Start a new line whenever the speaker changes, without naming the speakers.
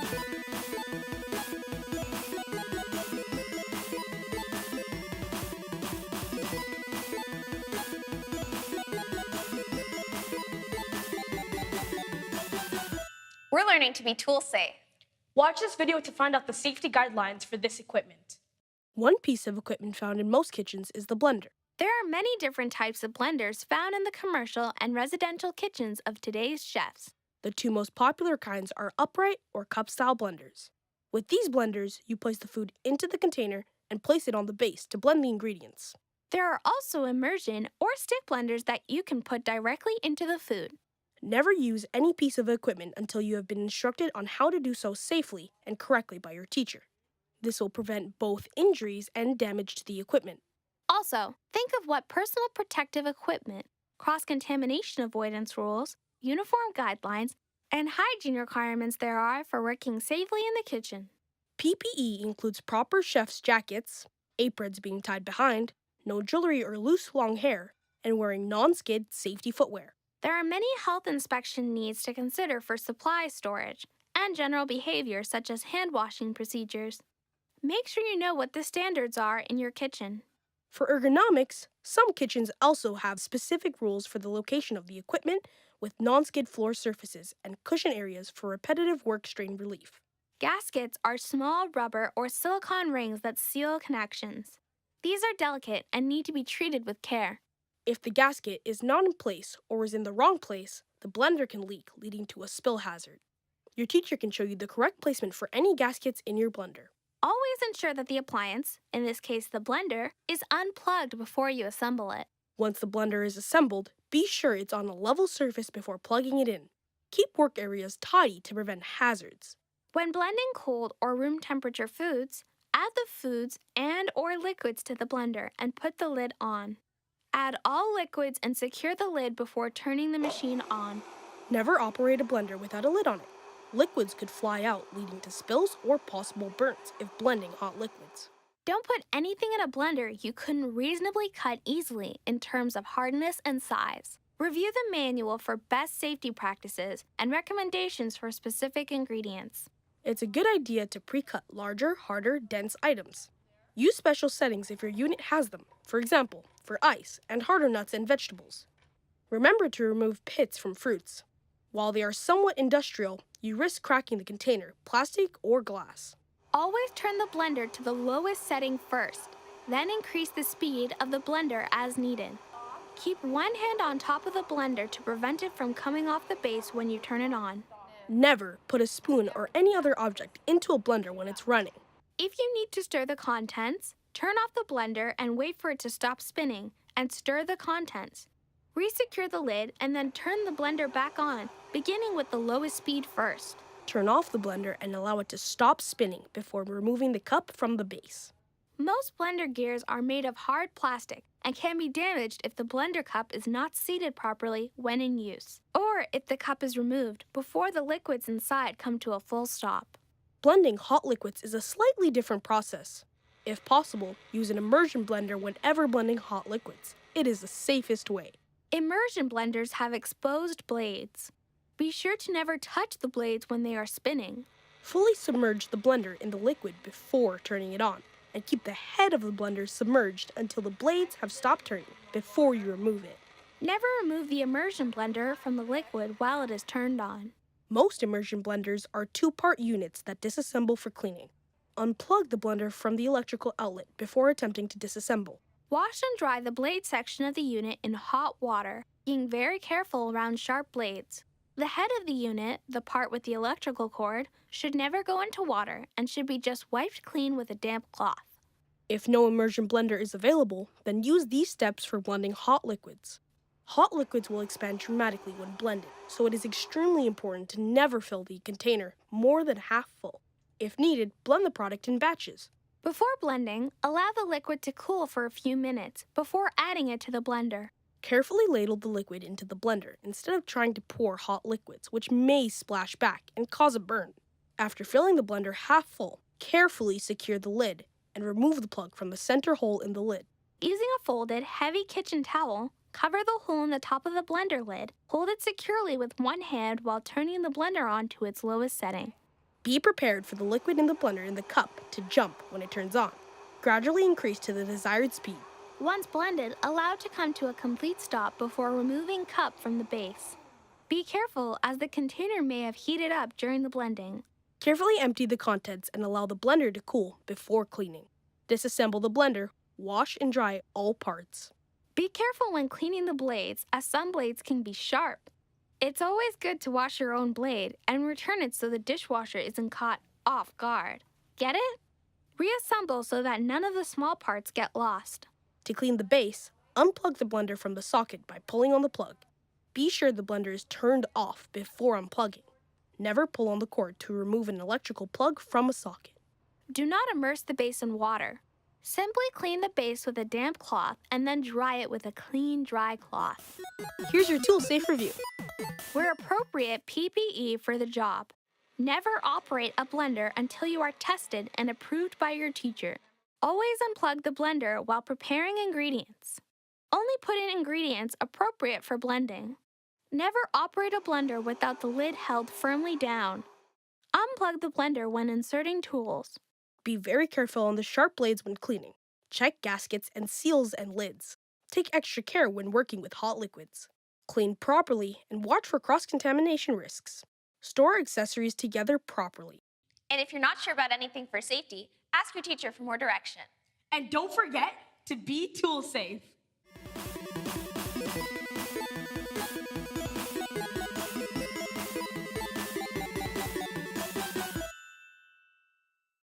We're learning to be tool safe.
Watch this video to find out the safety guidelines for this equipment. One piece of equipment found in most kitchens is the blender.
There are many different types of blenders found in the commercial and residential kitchens of today's chefs.
The two most popular kinds are upright or cup-style blenders. With these blenders, you place the food into the container and place it on the base to blend the ingredients.
There are also immersion or stick blenders that you can put directly into the food.
Never use any piece of equipment until you have been instructed on how to do so safely and correctly by your teacher. This will prevent both injuries and damage to the equipment.
Also, think of what personal protective equipment, cross-contamination avoidance rules, uniform guidelines, and hygiene requirements there are for working safely in the kitchen.
PPE includes proper chef's jackets, aprons being tied behind, no jewelry or loose long hair, and wearing non-skid safety footwear.
There are many health inspection needs to consider for supply storage and general behavior such as hand washing procedures. Make sure you know what the standards are in your kitchen.
For ergonomics, some kitchens also have specific rules for the location of the equipment with non-skid floor surfaces and cushion areas for repetitive work strain relief.
Gaskets are small rubber or silicone rings that seal connections. These are delicate and need to be treated with care.
If the gasket is not in place or is in the wrong place, the blender can leak, leading to a spill hazard. Your teacher can show you the correct placement for any gaskets in your blender.
Always ensure that the appliance, in this case the blender, is unplugged before you assemble it.
Once the blender is assembled, be sure it's on a level surface before plugging it in. Keep work areas tidy to prevent hazards.
When blending cold or room temperature foods, add the foods and or liquids to the blender and put the lid on. Add all liquids and secure the lid before turning the machine on.
Never operate a blender without a lid on it. Liquids could fly out, leading to spills or possible burns if blending hot liquids.
Don't put anything in a blender you couldn't reasonably cut easily in terms of hardness and size. Review the manual for best safety practices and recommendations for specific ingredients.
It's a good idea to pre-cut larger, harder, dense items. Use special settings if your unit has them, for example, for ice and harder nuts and vegetables. Remember to remove pits from fruits. While they are somewhat industrial, you risk cracking the container, plastic or glass.
Always turn the blender to the lowest setting first, then increase the speed of the blender as needed. Keep one hand on top of the blender to prevent it from coming off the base when you turn it on.
Never put a spoon or any other object into a blender when it's running.
If you need to stir the contents, turn off the blender and wait for it to stop spinning and stir the contents. Resecure the lid and then turn the blender back on, beginning with the lowest speed first.
Turn off the blender and allow it to stop spinning before removing the cup from the base.
Most blender gears are made of hard plastic and can be damaged if the blender cup is not seated properly when in use, or if the cup is removed before the liquids inside come to a full stop.
Blending hot liquids is a slightly different process. If possible, use an immersion blender whenever blending hot liquids. It is the safest way.
Immersion blenders have exposed blades. Be sure to never touch the blades when they are spinning.
Fully submerge the blender in the liquid before turning it on, and keep the head of the blender submerged until the blades have stopped turning before you remove it.
Never remove the immersion blender from the liquid while it is turned on.
Most immersion blenders are two-part units that disassemble for cleaning. Unplug the blender from the electrical outlet before attempting to disassemble.
Wash and dry the blade section of the unit in hot water, being very careful around sharp blades. The head of the unit, the part with the electrical cord, should never go into water and should be just wiped clean with a damp cloth.
If no immersion blender is available, then use these steps for blending hot liquids. Hot liquids will expand dramatically when blended, so it is extremely important to never fill the container more than half full. If needed, blend the product in batches.
Before blending, allow the liquid to cool for a few minutes before adding it to the blender.
Carefully ladle the liquid into the blender instead of trying to pour hot liquids, which may splash back and cause a burn. After filling the blender half full, carefully secure the lid and remove the plug from the center hole in the lid.
Using a folded, heavy kitchen towel, cover the hole in the top of the blender lid. Hold it securely with one hand while turning the blender on to its lowest setting.
Be prepared for the liquid in the blender in the cup to jump when it turns on. Gradually increase to the desired speed.
Once blended, allow to come to a complete stop before removing cup from the base. Be careful as the container may have heated up during the blending.
Carefully empty the contents and allow the blender to cool before cleaning. Disassemble the blender, wash and dry all parts.
Be careful when cleaning the blades, as some blades can be sharp. It's always good to wash your own blade and return it so the dishwasher isn't caught off guard. Get it? Reassemble so that none of the small parts get lost.
To clean the base, unplug the blender from the socket by pulling on the plug. Be sure the blender is turned off before unplugging. Never pull on the cord to remove an electrical plug from a socket.
Do not immerse the base in water. Simply clean the base with a damp cloth and then dry it with a clean, dry cloth.
Here's your toolSAFE review.
Wear appropriate PPE for the job. Never operate a blender until you are tested and approved by your teacher. Always unplug the blender while preparing ingredients. Only put in ingredients appropriate for blending. Never operate a blender without the lid held firmly down. Unplug the blender when inserting tools.
Be very careful on the sharp blades when cleaning. Check gaskets and seals and lids. Take extra care when working with hot liquids. Clean properly and watch for cross-contamination risks. Store accessories together properly.
And if you're not sure about anything for safety, ask your teacher for more direction.
And don't forget to be tool safe.